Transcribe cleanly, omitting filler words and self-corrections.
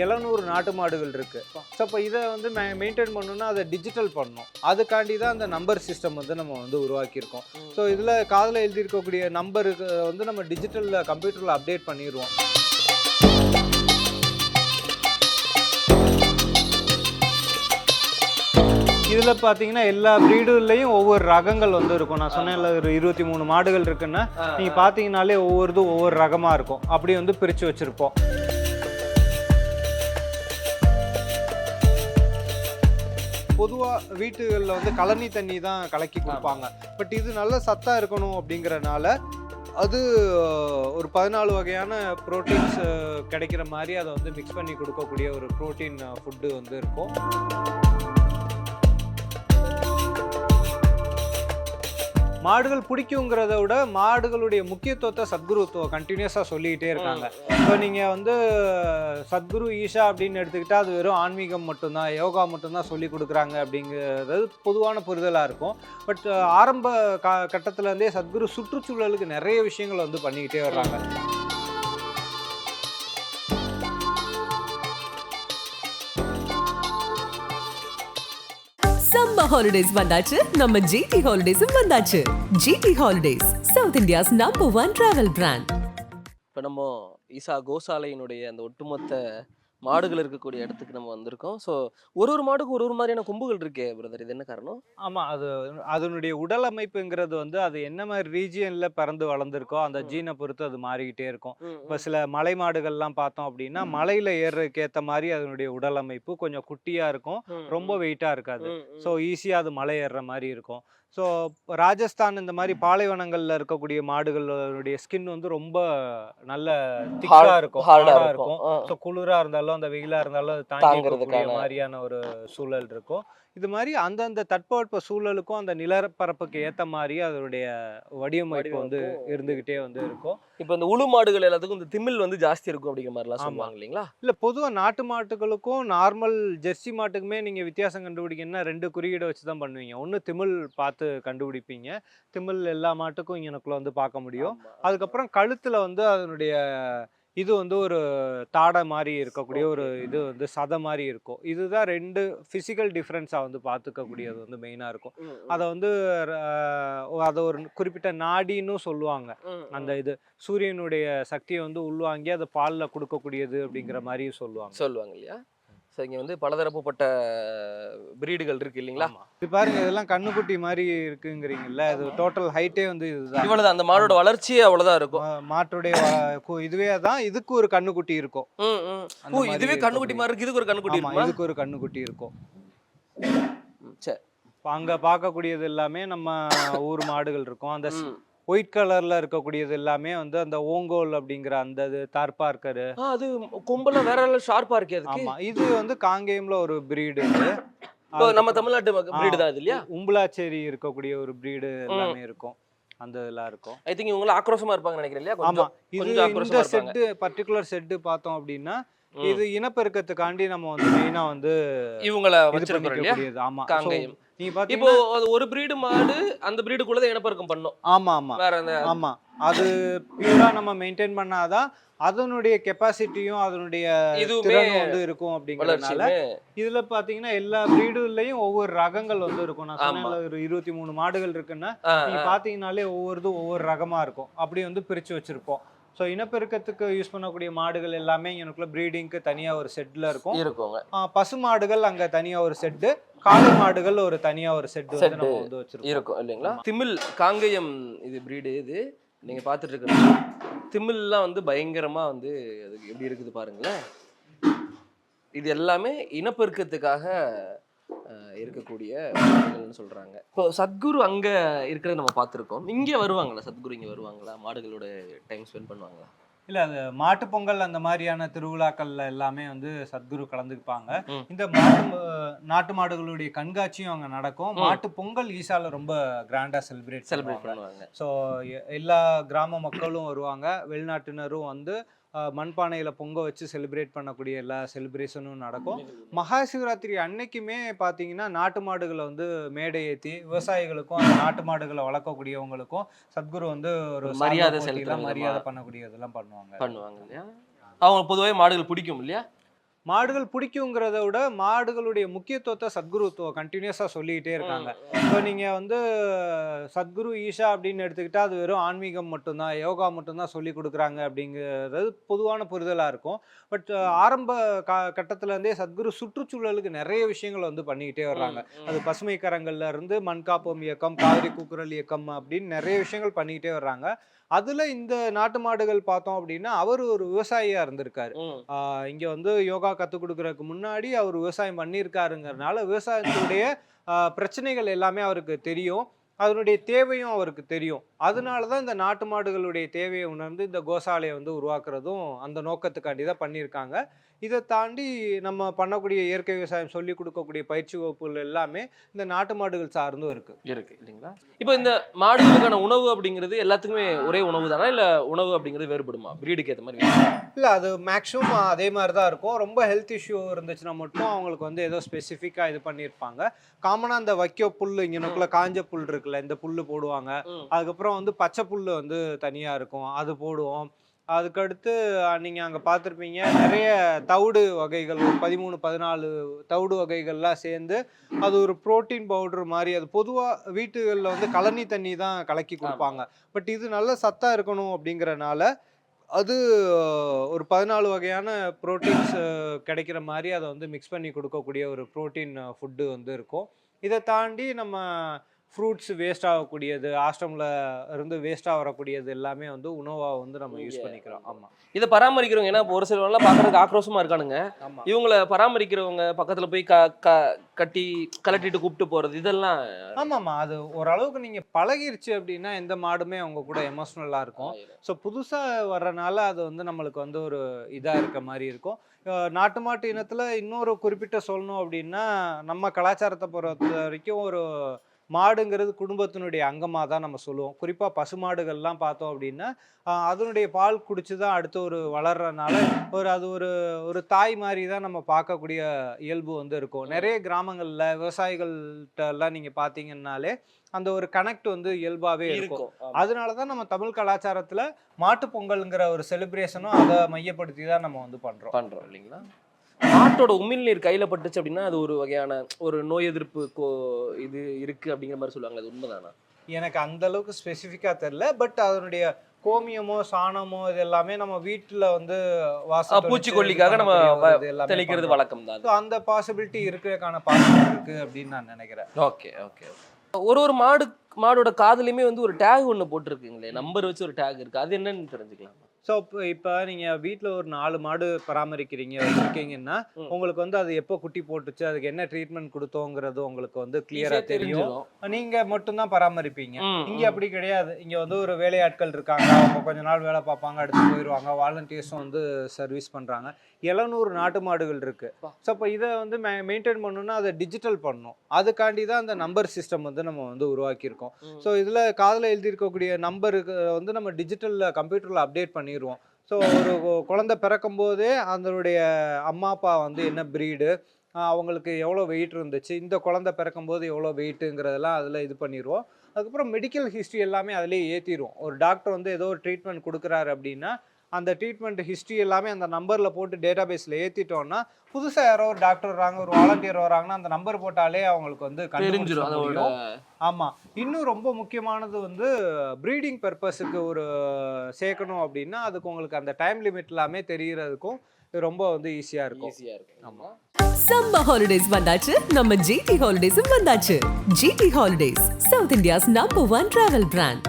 700 நாட்டு மாடுகள் இருக்கு. ஸோ அப்போ இதை வந்து மெயின்டைன் பண்ணணும்னா அதை டிஜிட்டல் பண்ணணும். அதுக்காண்டி தான் அந்த நம்பர் சிஸ்டம் வந்து நம்ம வந்து உருவாக்கியிருக்கோம். ஸோ இதில் காதில் எழுதியிருக்கக்கூடிய நம்பருக்கு வந்து நம்ம டிஜிட்டலில் கம்ப்யூட்டரில் அப்டேட் பண்ணிடுவோம். இதில் பார்த்தீங்கன்னா எல்லா ப்ரீடுலையும் ஒவ்வொரு ரகங்கள் வந்து இருக்கும். நான் சொன்னேன்ல ஒரு 23 மாடுகள் இருக்குன்னா நீங்கள் பார்த்தீங்கன்னாலே ஒவ்வொருதும் ஒவ்வொரு ரகமாக இருக்கும். அப்படி வந்து பிரித்து வச்சுருப்போம். பொதுவாக வீட்டுகளில் வந்து கழனி தண்ணி தான் கலக்கி கொடுப்பாங்க. பட் இது நல்ல சத்தாக இருக்கணும் அப்படிங்கிறனால அது ஒரு 14 வகையான ப்ரோட்டீன்ஸ் கிடைக்கிற மாதிரி அதை வந்து மிக்ஸ் பண்ணி கொடுக்கக்கூடிய ஒரு ப்ரோட்டீன் ஃபுட்டு வந்து இருக்கும். மாடுகள் பிடிக்குங்கிறத விட மாடுகளுடைய முக்கியத்துவத்தை சத்குரு கண்டினியூஸாக சொல்லிக்கிட்டே இருக்காங்க. இப்போ நீங்கள் வந்து சத்குரு ஈஷா அப்படின்னு எடுத்துக்கிட்டால் அது வெறும் ஆன்மீகம் மட்டும்தான், யோகா மட்டும்தான் சொல்லி கொடுக்குறாங்க அப்படிங்கிறது பொதுவான புரிதலாக இருக்கும். பட் ஆரம்ப கட்டத்துலேருந்தே சத்குரு சுற்றுச்சூழலுக்கு நிறைய விஷயங்கள் வந்து பண்ணிக்கிட்டே வர்றாங்க. சம்மர் ஹாலிடேஸ் வந்தாச்சு, நம்ம ஜிடி ஹாலிடேஸும் வந்தாச்சு. GT holidays, south India's #1 travel brand. இப்போ நம்ம ஈசா கோசாலையினுடைய அந்த ஒட்டுமொத்த மாடுகள் இருக்கக்கூடிய இடத்துக்கு நம்ம வந்திருக்கோம். ஸோ ஒரு மாடுக்கு ஒரு மாதிரியான கொம்புகள் இருக்கே பிரதர், இது என்ன காரணம்? ஆமாம், அதனுடைய உடல் அமைப்புங்கிறது வந்து அது என்ன மாதிரி ரீஜியனில் பிறந்து வளர்ந்துருக்கோ அந்த ஜீனை பொறுத்து அது மாறிக்கிட்டே இருக்கும். இப்போ சில மலை மாடுகள்லாம் பார்த்தோம் அப்படின்னா மலையில் ஏறுறதுக்கு ஏற்ற மாதிரி அதனுடைய உடல் அமைப்பு கொஞ்சம் குட்டியாக இருக்கும், ரொம்ப வெயிட்டாக இருக்காது. ஸோ ஈஸியாக அது மலை ஏறுற மாதிரி இருக்கும். ஸோ ராஜஸ்தான் இந்த மாதிரி பாலைவனங்களில் இருக்கக்கூடிய மாடுகளுடைய ஸ்கின் வந்து ரொம்ப நல்ல திக்காக இருக்கும், ஹார்டாக இருக்கும். ஸோ குளிராக இருந்தாலும் அந்த வெயிலாக இருந்தாலும் அது தாங்கிக்கிறதுக்கான மாதிரியான ஒரு சூழல் இருக்கும். இது மாதிரி அந்தந்த தட்பவெட்ப சூழலுக்கும் அந்த நிலப்பரப்புக்கு ஏற்ற மாதிரி அதனுடைய வடிவமைப்பு வந்து இருந்துகிட்டே வந்து இருக்கும். இப்போ இந்த உளு மாடுகள் எல்லாத்துக்கும் இந்த திமில் வந்து ஜாஸ்தி இருக்கும் அப்படிங்கிற மாதிரிலாம் சொல்லுவாங்க இல்லைங்களா? இல்லை, பொதுவாக நாட்டு மாட்டுகளுக்கும் நார்மல் ஜெர்சி மாட்டுக்குமே நீங்கள் வித்தியாசம் கண்டுபிடிக்கணும்னா 2 குறியீடை வச்சு தான் பண்ணுவீங்க. ஒன்று திமில் பார்த்து கண்டுபிடிப்பீங்க. திமில் எல்லா மாட்டுக்கும் எனக்குள்ள வந்து பார்க்க முடியும். அதுக்கப்புறம் கழுத்தில் வந்து அதனுடைய இது வந்து ஒரு தாடை மாதிரி இருக்கக்கூடிய ஒரு இது வந்து சதை மாதிரி இருக்கும். இதுதான் 2 ஃபிசிக்கல் டிஃப்ரென்ஸாக வந்து பார்த்துக்கக்கூடியது வந்து மெயினாக இருக்கும். அதை வந்து அதை ஒரு குறிப்பிட்ட நாடின்னு சொல்லுவாங்க. அந்த இது சூரியனுடைய சக்தியை வந்து உள்வாங்கி அதை பாலில் கொடுக்கக்கூடியது அப்படிங்கிற மாதிரியும் சொல்லுவாங்க இல்லையா? ஸோ இங்கே வந்து பலதரப்பட்ட பிரீடுகள் இருக்கு இல்லைங்களா? இது பாருங்க, இதெல்லாம் கண்ணுக்குட்டி மாதிரி இருக்குங்கிறீங்கல்ல, இது டோட்டல் ஹைட்டே வந்து இதுதான். இவ்வளவுதான், அந்த மாடோட வளர்ச்சியே அவ்வளவுதான் இருக்கும். மாட்டுடைய இதுவே தான், இதுக்கு ஒரு கண்ணுக்குட்டி இருக்கும். இதுவே கண்ணுக்குட்டி மாதிரி இருக்கு, இதுக்கு ஒரு கண்ணுக்குட்டி இருக்கும். இதுக்கு ஒரு கண்ணுக்குட்டி இருக்கும். சரி, அங்க பார்க்கக்கூடியது எல்லாமே நம்ம ஊர் மாடுகள் இருக்கும். அந்த ஒயிட் கலர்ல இருக்கக்கூடியது எல்லாமே வந்து அந்த ஓங்கோல் அப்படிங்கிற அந்த தார்பார்க்கர். அது கொம்பெல்லாம் வேற ஷார்ப்பா இருக்கு. ஆமா, இது வந்து காங்கேயம்ல ஒரு பிரீடு. இப்போ நம்ம தமிழ்நாட்டு பிரீடு தான் இது இல்லையா? உம்பலாச்சேரி இருக்கக்கூடிய ஒரு பிரீடு எல்லாமே இருக்கும். அந்த இதெல்லாம் இருக்கும். ஐ திங்க் இவங்க ஆக்ரோஷமா இருப்பாங்க நினைக்கிறேன் இல்லையா? ஆமா, இது இந்த செட் பர்టిక్యులர் செட் பார்த்தோம் அப்படின்னா இது இனப்பெருக்கத்துக்காண்டி நம்ம வந்து மெயினா வந்து இவங்கள வச்சிருக்கோம் இல்லையா? ஆமா, காங்கேயம். நீங்க பாத்தீங்க இப்போ ஒரு பிரீடு மாடு அந்த பிரீடுக்குள்ள தான் இனப்பெருக்கம் பண்ணும். ஆமா வேற ஆமா, அது பியூரா நம்ம மெயின்டைன் பண்ணாதான் அதனுடைய கெப்பாசிட்டியும் அதனுடைய திறனும் வந்து இருக்கும். அப்படிங்கறதுனால இதுல பாத்தீங்கன்னா எல்லா பிரீடுலயும் ஒவ்வொரு ரகங்கள் வந்து இருக்கும். நான் சொன்னேன்ல ஒரு 23 மாடுகள் இருக்குன்னா நீங்க பாத்தீங்கன்னாலே ஒவ்வொருதும் ஒவ்வொரு ரகமா இருக்கும். அப்படி வந்து பிரிச்சு வச்சிருப்போம். ஸோ இனப்பெருக்கத்துக்கு யூஸ் பண்ணக்கூடிய மாடுகள் எல்லாமே எனக்குள்ள ப்ரீடிங்க்கு தனியாக ஒரு செட்டில் இருக்குங்க. பசு மாடுகள் அங்கே தனியாக ஒரு செட்டு, காளை மாடுகள் ஒரு தனியாக ஒரு செட்டு வந்து நம்ம வந்து வச்சிருக்கோம் இருக்கும் இல்லைங்களா? திமில் காங்கேயம் இது ப்ரீடு. இது நீங்கள் பார்த்துட்டு இருக்கிறது திமில்லாம் வந்து பயங்கரமாக வந்து அதுக்கு எப்படி இருக்குது பாருங்களேன். இது எல்லாமே இனப்பெருக்கத்துக்காக இருக்கக்கூடிய சொல்றாங்க. இப்போ சத்குரு அங்க இருக்கிறத நம்ம பார்த்துருக்கோம். இங்கே வருவாங்களா சத்குரு? இங்கே வருவாங்களா? மாடுகளோட டைம் ஸ்பெண்ட் பண்ணுவாங்களா? இல்லை, அது மாட்டு பொங்கல் அந்த மாதிரியான திருவிழாக்கள்ல எல்லாமே வந்து சத்குரு கலந்துக்குப்பாங்க. இந்த நாட்டு மாடுகளுடைய கண்காட்சியும் அங்கே நடக்கும். மாட்டு பொங்கல் ஈசால ரொம்ப கிராண்டா செலிப்ரேட் பண்ணுவாங்க. ஸோ எல்லா கிராம மக்களும் வருவாங்க, வெளிநாட்டினரும் வந்து மண்பானையில பொங்க வச்சு செலிப்ரேட் பண்ணக்கூடிய எல்லா செலிப்ரேஷனும் நடக்கும். மகா சிவராத்திரி அன்னைக்குமே பார்த்தீங்கன்னா நாட்டு மாடுகளை வந்து மேடை ஏற்றி விவசாயிகளுக்கும் அந்த நாட்டு மாடுகளை வளர்க்கக்கூடியவங்களுக்கும் சத்குரு வந்து ஒரு மரியாதை பண்ணக்கூடிய இதெல்லாம் பண்ணுவாங்க இல்லையா? அவங்க பொதுவாக மாடுகள் பிடிக்கும் இல்லையா? மாடுகள் பிடிக்குங்கிறத விட மாடுகளுடைய முக்கியத்துவத்தை சத்குரு கண்டினியூஸாக சொல்லிக்கிட்டே இருக்காங்க. இப்போ நீங்கள் வந்து சத்குரு ஈஷா அப்படின்னு எடுத்துக்கிட்டால் அது வெறும் ஆன்மீகம் மட்டும்தான், யோகா மட்டும்தான் சொல்லி கொடுக்குறாங்க அப்படிங்கிறது பொதுவான புரிதலாக இருக்கும். பட் ஆரம்ப கட்டத்துலேருந்தே சத்குரு சுற்றுச்சூழலுக்கு நிறைய விஷயங்கள் வந்து பண்ணிக்கிட்டே வர்றாங்க. அது பசுமை கரங்கள்ல இருந்து மண் காப்போம் இயக்கம், காவிரி கூக்குரல் இயக்கம் அப்படின்னு நிறைய விஷயங்கள் பண்ணிக்கிட்டே வர்றாங்க. அதுல இந்த நாட்டு மாடுகள் பார்த்தோம் அப்படின்னா அவர் ஒரு விவசாயியா இருந்திருக்காரு. இங்க வந்து யோகா கத்துக் கொடுக்கறதுக்கு முன்னாடி அவர் விவசாயம் பண்ணியிருக்காருங்கிறதுனால விவசாயத்துடைய பிரச்சனைகள் எல்லாமே அவருக்கு தெரியும். அதனுடைய தேவையும் அவருக்கு தெரியும். அதனால தான் இந்த நாட்டு மாடுகளுடைய தேவையை உணர்ந்து இந்த கோசாலையை வந்து உருவாக்குறதும் அந்த நோக்கத்துக்காண்டி தான் பண்ணியிருக்காங்க. இதை தாண்டி நம்ம பண்ணக்கூடிய இயற்கை விவசாயம் சொல்லி கொடுக்கக்கூடிய பயிற்சி வகுப்புகள் எல்லாமே இந்த நாட்டு மாடுகள் சார்ந்தும் இருக்கு இல்லைங்களா? இப்போ இந்த மாடுகளுக்கான உணவு அப்படிங்கிறது எல்லாத்துக்குமே ஒரே உணவு தானா, இல்லை உணவு அப்படிங்கிறது வேறுபடுமா பிரீடுக்கு ஏற்ற மாதிரி? இல்லை, அது மேக்ஸிமம் அதே மாதிரி தான் இருக்கும். ரொம்ப ஹெல்த் இஷ்யூ இருந்துச்சுன்னா மட்டும் அவங்களுக்கு வந்து ஏதோ ஸ்பெசிஃபிக்காக இது பண்ணியிருப்பாங்க. காமனாக அந்த வைக்க புல் இங்கனக்குள்ள காஞ்ச புல் இருக்குல்ல, இந்த புல் போடுவாங்க. அதுக்கப்புறம் வந்து பச்சை புல் வந்து தனியாக இருக்கும், அது போடுவோம். அதுக்கடுத்து நீங்கள் அங்கே பார்த்துருப்பீங்க நிறைய தவிடு வகைகள், ஒரு 13 14 தவிடு வகைகள்லாம் சேர்ந்து அது ஒரு புரோட்டீன் பவுடர் மாதிரி. அது பொதுவாக வீட்டுகளில் வந்து கழனி தண்ணி தான் கலக்கி கொடுப்பாங்க. பட் இது நல்ல சத்தாக இருக்கணும் அப்படிங்கிறனால அது ஒரு 14 வகையான ப்ரோட்டீன்ஸ் கிடைக்கிற மாதிரி அதை வந்து மிக்ஸ் பண்ணி கொடுக்கக்கூடிய ஒரு ப்ரோட்டீன் ஃபுட்டு வந்து இருக்கும். இதை தாண்டி நம்ம ஃப்ரூட்ஸ் வேஸ்ட் ஆகக்கூடியது, ஹாஸ்டமில் இருந்து வேஸ்ட்டாக வரக்கூடியது எல்லாமே வந்து உணவாக வந்து நம்ம யூஸ் பண்ணிக்கிறோம். ஆமாம், இதை பராமரிக்கிறவங்க, ஏன்னா இப்போ ஒரு சிலவங்கலாம் பார்க்குறதுக்கு ஆக்ரோஷமாக இருக்கானுங்க. ஆமாம். இவங்களை பராமரிக்கிறவங்க பக்கத்தில் போய் கட்டி கலட்டிட்டு கூப்பிட்டு போகிறது இதெல்லாம். ஆமாம்மா, அது ஓரளவுக்கு நீங்கள் பழகிருச்சு அப்படின்னா எந்த மாடுமே அவங்க கூட எமோஷ்னலாக இருக்கும். ஸோ புதுசாக வர்றனால அது வந்து நம்மளுக்கு வந்து ஒரு இதாக இருக்க மாதிரி இருக்கும். நாட்டு மாட்டு இனத்தில் இன்னொரு குறிப்பிட்ட சொல்லணும் அப்படின்னா நம்ம கலாச்சாரத்தை பொறுத்த வரைக்கும் ஒரு மாடுங்கிறது குடும்பத்தினுடைய அங்கமாக தான் நம்ம சொல்லுவோம். குறிப்பாக பசுமாடுகள்லாம் பார்த்தோம் அப்படின்னா அதனுடைய பால் குடிச்சு தான் அடுத்து ஒரு வளர்றதுனால அது ஒரு ஒரு தாய் மாதிரி தான் நம்ம பார்க்கக்கூடிய இயல்பு வந்து இருக்கும். நிறைய கிராமங்களில் விவசாயிகள்கிட்ட எல்லாம் நீங்கள் பார்த்தீங்கன்னாலே அந்த ஒரு கனெக்ட் வந்து இயல்பாகவே இருக்கும். அதனால தான் நம்ம தமிழ் கலாச்சாரத்தில் மாட்டு பொங்கல்ங்கிற ஒரு செலிப்ரேஷனும் அதை மையப்படுத்தி தான் நம்ம வந்து பண்ணுறோம் இல்லைங்களா? மாட்டோட உமிழ்நீர் கையில் பட்டுச்சு அப்படின்னா அது ஒரு வகையான ஒரு நோய் எதிர்ப்பு இது இருக்கு அப்படிங்கிற மாதிரி சொல்லுவாங்க. அது உண்மைதானா? எனக்கு அந்த அளவுக்கு ஸ்பெசிஃபிக்காக தெரில. பட் அதனுடைய கோமியமோ சாணமோ இது எல்லாமே நம்ம வீட்டில் வந்து பூச்சிக்கொல்லிக்காக நம்ம தெளிக்கிறது வழக்கம் தான். அந்த பாசிபிலிட்டி இருக்கிறதுக்கான பாசிபிலிட்டி இருக்கு அப்படின்னு நான் நினைக்கிறேன். ஓகே. ஒரு மாடோட காதுலையுமே வந்து ஒரு டேக் ஒன்று போட்டிருக்குங்களே, நம்பர் வச்சு ஒரு டேக் இருக்கு, அது என்னன்னு தெரிஞ்சுக்கலாம்? ஸோ இப்போ நீங்கள் வீட்டில் ஒரு 4 மாடு பராமரிக்கிறீங்க வச்சுருக்கீங்கன்னா உங்களுக்கு வந்து அது எப்போ குட்டி போட்டுச்சு, அதுக்கு என்ன ட்ரீட்மெண்ட் கொடுத்தோங்கிறது உங்களுக்கு வந்து கிளியராக தெரியும். நீங்கள் மட்டும்தான் பராமரிப்பீங்க. இங்கே அப்படி கிடையாது. இங்கே வந்து ஒரு வேலையாட்கள் இருக்காங்க, அவங்க கொஞ்ச நாள் வேலை பார்ப்பாங்க, அடுத்து போயிடுவாங்க. வாலண்டியர்ஸும் வந்து சர்வீஸ் பண்ணுறாங்க. 700 நாட்டு மாடுகள் இருக்குது. ஸோ இப்போ இதை வந்து மெயின்டைன் பண்ணணும்னா அதை டிஜிட்டல் பண்ணணும். அதுக்காண்டி தான் அந்த நம்பர் சிஸ்டம் வந்து நம்ம வந்து உருவாக்கியிருக்கோம். ஸோ இதில் காதில் எழுதியிருக்கக்கூடிய நம்பருக்கு வந்து நம்ம டிஜிட்டலில் கம்ப்யூட்டரில் அப்டேட் பண்ணிடுவோம். ஸோ ஒரு குழந்தை பிறக்கும் போதே அதனுடைய அம்மா அப்பா வந்து என்ன ப்ரீடு, அவங்களுக்கு எவ்வளோ வெயிட் இருந்துச்சு, இந்த குழந்தை பிறக்கும்போது எவ்வளோ வெயிட்டுங்கிறதெல்லாம் அதில் இது பண்ணிடுவோம். அதுக்கப்புறம் மெடிக்கல் ஹிஸ்ட்ரி எல்லாமே அதிலே ஏற்றிடுவோம். ஒரு டாக்டர் வந்து ஏதோ ஒரு ட்ரீட்மெண்ட் கொடுக்குறாரு அப்படின்னா அந்த ட்ரீட்மெண்ட் ஹிஸ்ட்ரி எல்லாமே அந்த நம்பரில் போட்டு டேட்டா பேஸில் ஏற்றிட்டோன்னா புதுசாக யாரோ ஒரு டாக்டர் வராங்க, ஒரு வாலண்டியர் வராங்கன்னா அந்த நம்பர் போட்டாலே அவங்களுக்கு வந்து கண்டுபிடிச்சிடும். ஆமாம், இன்னும் ரொம்ப முக்கியமானது வந்து ப்ரீடிங் பர்பஸுக்கு ஒரு சேர்க்கணும் அப்படின்னா அதுக்கு உங்களுக்கு அந்த டைம் லிமிட் எல்லாமே தெரிகிறதுக்கும் ரொம்ப வந்து ஈஸியாக இருக்கும். ஆமாம். சம்மர் ஹாலிடேஸ் வந்தாச்சு, நம்ம ஜிடி ஹாலிடேஸும் வந்தாச்சு. GT holidays, south India's number 1 travel brand.